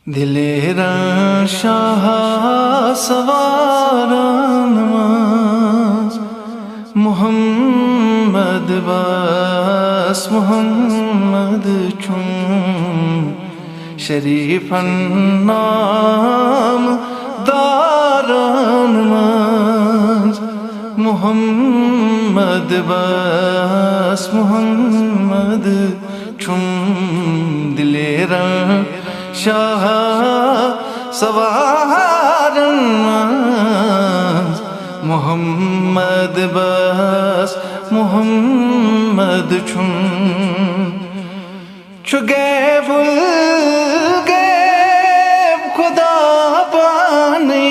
दिलेरा शाह सवारा नमाज मुहम्मद बस मुहम्मद चुम शरीफन नाम दारा नमाज मुहम्मद बस मुहम्मद चुम दिलेरा शाह सवार मुहम्मद बस मुहम्मद छुम गैब खुदा पानी